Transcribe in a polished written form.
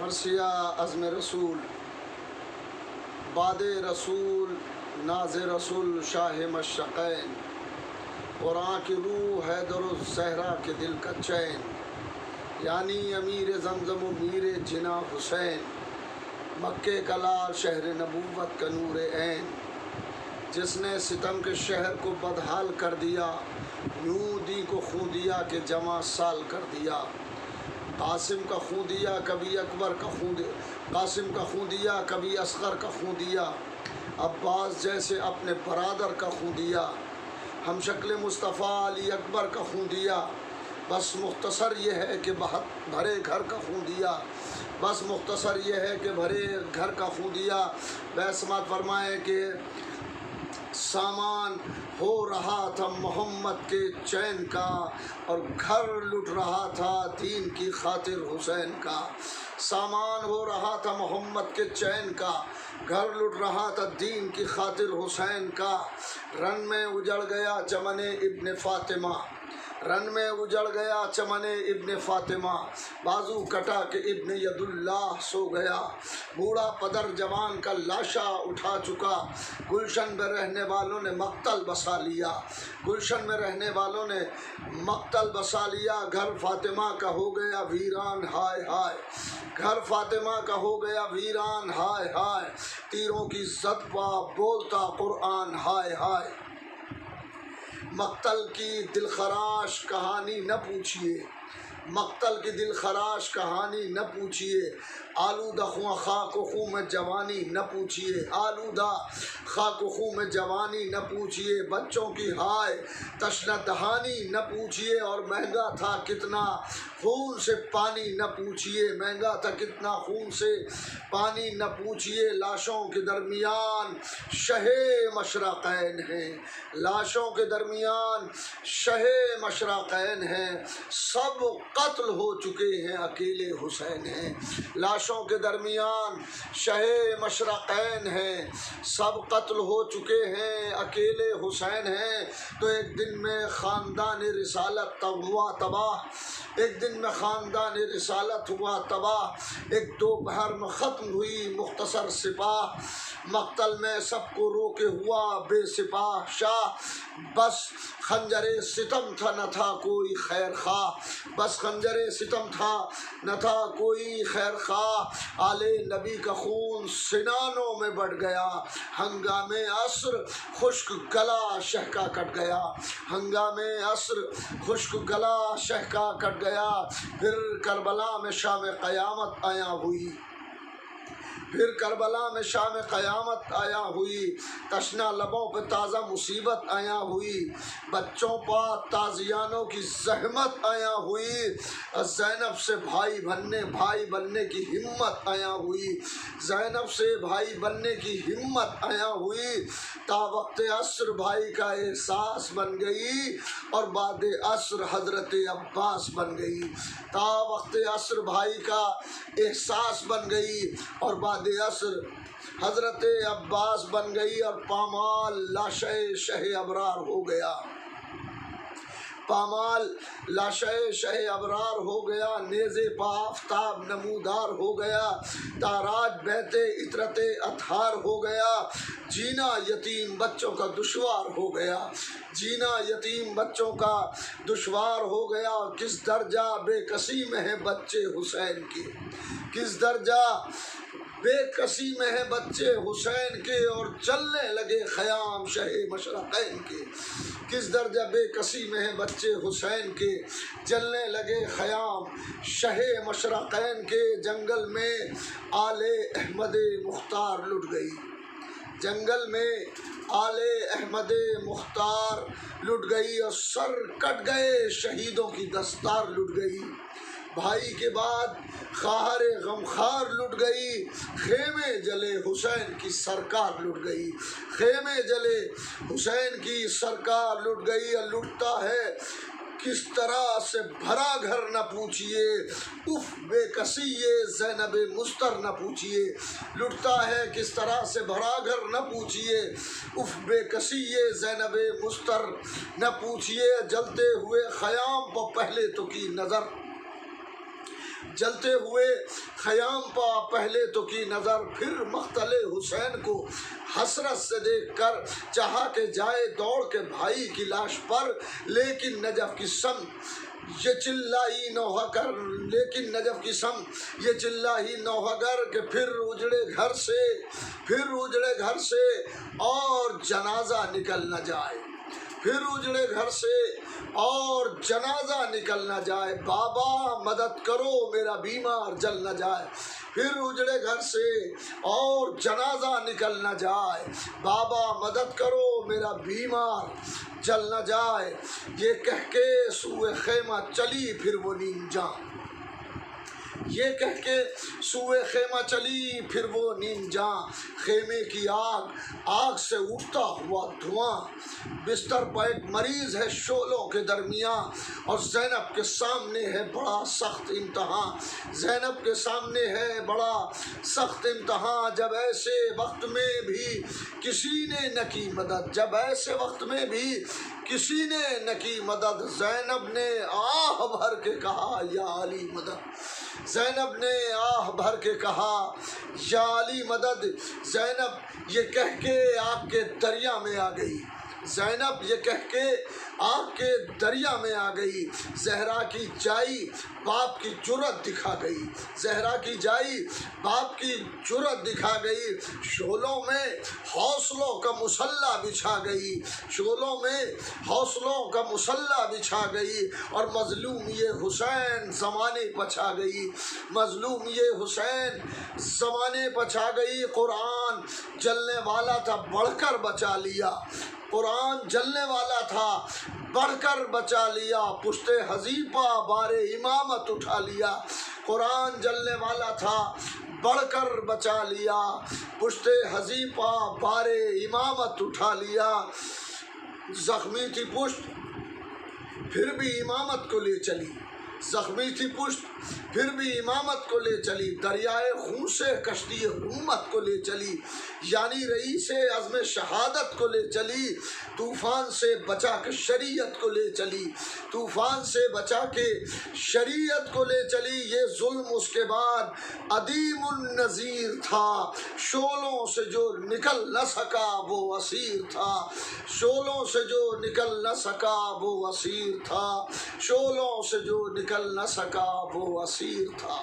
مرثیہ عزم رسول باد رسول ناز رسول شاہ مشرقین قرآن کی روح حیدر الزہرا کے دل کا چین، یعنی امیر زمزم و میر جنا حسین، مکے کا لال شہر نبوت کا نور عین، جس نے ستم کے شہر کو بدحال کر دیا، یوں دی کو خون دیا کہ جمع سال کر دیا۔ قاسم کا خون دیا کبھی اکبر کا خون دیا، قاسم کا خون دیا کبھی اصغر کا خون دیا، عباس جیسے اپنے برادر کا خون دیا، ہم شکل مصطفیٰ علی اکبر کا خون دیا۔ بس مختصر یہ ہے کہ بھرے گھر کا خون دیا، بس مختصر یہ ہے کہ بھرے گھر کا خون دیا۔ سماعت فرمائیں کہ سامان ہو رہا تھا محمد کے چین کا، اور گھر لٹ رہا تھا دین کی خاطر حسین کا۔ سامان ہو رہا تھا محمد کے چین کا، گھر لٹ رہا تھا دین کی خاطر حسین کا۔ رن میں اجڑ گیا چمن ابن فاطمہ، رن میں اجڑ گیا چمن ابن فاطمہ، بازو کٹا کہ ابن ید اللہ سو گیا۔ بوڑھا پدر جوان کا لاشا اٹھا چکا، گلشن میں رہنے والوں نے مقتل بسا لیا، گلشن میں رہنے والوں نے مقتل بسا لیا۔ گھر فاطمہ کا ہو گیا ویران ہائے ہائے، گھر فاطمہ کا ہو گیا ویران ہائے ہائے، تیروں کی زد پا بولتا قرآن ہائے ہائے۔ مقتل کی دلخراش کہانی نہ پوچھیے، مقتل کی دلخراش کہانی نہ پوچھیے، آلودہ خاک و خوں میں جوانی نہ پوچھیے، آلودہ خاک و خوں میں جوانی نہ پوچھیے۔ بچوں کی ہائے تشنہ دہانی نہ پوچھیے، اور مہنگا تھا کتنا خون سے پانی نہ پوچھیے، مہنگا تھا کتنا خون سے پانی نہ پوچھیے۔ لاشوں کے درمیان شہ مشرقین ہیں، لاشوں کے درمیان شہ مشرقین ہیں، سب قتل ہو چکے ہیں اکیلے حسین ہیں۔ لاشوں کے درمیان شہ مشرقین ہیں، سب قتل ہو چکے ہیں اکیلے حسین ہیں۔ تو ایک دن میں خاندان رسالت ہوا تباہ، ایک دن میں خاندان رسالت ہوا تباہ، ایک دوپہر میں ختم ہوئی مختصر سپاہ، مقتل میں سب کو روکے ہوا بے سپاہ شاہ۔ بس خنجر ستم تھا نہ تھا کوئی خیر خواہ، بس خنجر ستم تھا نہ تھا کوئی خیر خواہ۔ آل نبی کا خون سنانوں میں بڑھ گیا، ہنگام عصر خشک گلا شہ کا کٹ گیا، ہنگام عصر خشک گلا شہ کا کٹ گیا۔ پھر کربلا میں شام قیامت آیا ہوئی، پھر کربلا میں شام قیامت آیا ہوئی، تشنہ لبوں پہ تازہ مصیبت آیا ہوئی، بچوں پا تازیانوں کی زحمت آیا ہوئی، زینب سے بھائی بننے کی ہمت آیا ہوئی، زینب سے بھائی بننے کی ہمت آیا ہوئی۔ تا وقت عصر بھائی کا احساس بن گئی، اور بعد عصر حضرت عباس بن گئی، تا وقت عصر بھائی کا احساس بن گئی، اور بعد عصر حضرت عباس بن گئی، اور پامال لاشے شہ ابرار ہو گیا، پامال لاشے شہ ابرار ہو گیا، نیزے پا آفتاب نمودار ہو گیا، تاراج بیتے عطرت اطہار ہو گیا۔ جینا یتیم بچوں کا دشوار ہو گیا، جینا یتیم بچوں کا دشوار ہو گیا، اور کس درجہ بے کسی میں ہے بچے حسین کے، کس درجہ بے کسی میں ہے بچے حسین کے، اور چلنے لگے خیام شہ مشرقین کے، کس درجہ بے کسی میں ہے بچے حسین کے، جلنے لگے خیام شہ مشرقین کے۔ جنگل میں آل احمد مختار لٹ گئی، جنگل میں آل احمد مختار لٹ گئی، اور سر کٹ گئے شہیدوں کی دستار لٹ گئی۔ بھائی کے بعد خواہر غمخوار لٹ گئی، خیمے جلے حسین کی سرکار لٹ گئی، خیمے جلے حسین کی سرکار لٹ گئی۔ اور لٹتا ہے کس طرح سے بھرا گھر نہ پوچھیے، اف بے کسی یہ زینب مستر نہ پوچھیے، لٹتا ہے کس طرح سے بھرا گھر نہ پوچھیے، اف بے کسی یہ زینب مستر نہ پوچھیے۔ جلتے ہوئے خیام پر پہلے تو کی نظر، جلتے ہوئے خیام پا پہلے تو کی نظر، پھر مقتل حسین کو حسرت سے دیکھ کر چاہا کہ جائے دوڑ کے بھائی کی لاش پر، لیکن نجف کی سمت یہ چلائی نوحہ کر، لیکن نجف کی سمت یہ چلائی نوحہ گر کہ پھر اجڑے گھر سے اور جنازہ نکل نہ جائے، پھر اجڑے گھر سے اور جنازہ نکل نہ جائے، بابا مدد کرو میرا بیمار جل نہ جائے، پھر اجڑے گھر سے اور جنازہ نکل نہ جائے، بابا مدد کرو میرا بیمار جل نہ جائے، یہ کہہ کے سوئے خیمہ چلی پھر وہ نیم جاں، یہ کہہ کے سوئے خیمہ چلی پھر وہ نیم جاں، خیمے کی آگ سے اٹھتا ہوا دھواں، بستر پر ایک مریض ہے شعلوں کے درمیان، اور زینب کے سامنے ہے بڑا سخت امتحان، زینب کے سامنے ہے بڑا سخت امتحان، جب ایسے وقت میں بھی کسی نے نہ کی مدد، جب ایسے وقت میں بھی کسی نے نہ کی مدد، زینب نے آہ بھر کے کہا یا علی مدد، زینب نے آہ بھر کے کہا یا علی مدد، زینب یہ کہہ کے آگ کے دریا میں آ گئی، زینب یہ کہہ کے آگ کے دریا میں آ گئی، زہرا کی جائی باپ کی جرأت دکھا گئی، زہرا کی جائی باپ کی جرأت دکھا گئی، شعلوں میں حوصلوں کا مسلح بچھا گئی، شعلوں میں حوصلوں کا مسلح بچھا گئی، اور مظلوم یہ حسین زمانے پچھا گئی، مظلوم یہ حسین زمانے پچھا گئی، قرآن جلنے والا تھا بڑھ کر بچا لیا، قرآن جلنے والا تھا بڑھ کر بچا لیا، پشت حذیفہ بار امامت اٹھا لیا، قرآن جلنے والا تھا بڑھ کر بچا لیا، پشت حذیفہ بار امامت اٹھا لیا، زخمی تھی پشت پھر بھی امامت کو لے چلی، زخمی تھی پشت پھر بھی امامت کو لے چلی، دریائے خون سے کشتی حکومت کو لے چلی، یعنی رئیس عزم شہادت کو لے چلی، طوفان سے بچا کے شریعت کو لے چلی، طوفان سے بچا کے شریعت کو لے چلی، یہ ظلم اس کے بعد عدیم النظیر تھا، شعلوں سے جو نکل نہ سکا وہ اسیر تھا، شعلوں سے جو نکل نہ سکا وہ اسیر تھا، شعلوں سے جو نکل نہ سکا وہ اسیر تھا۔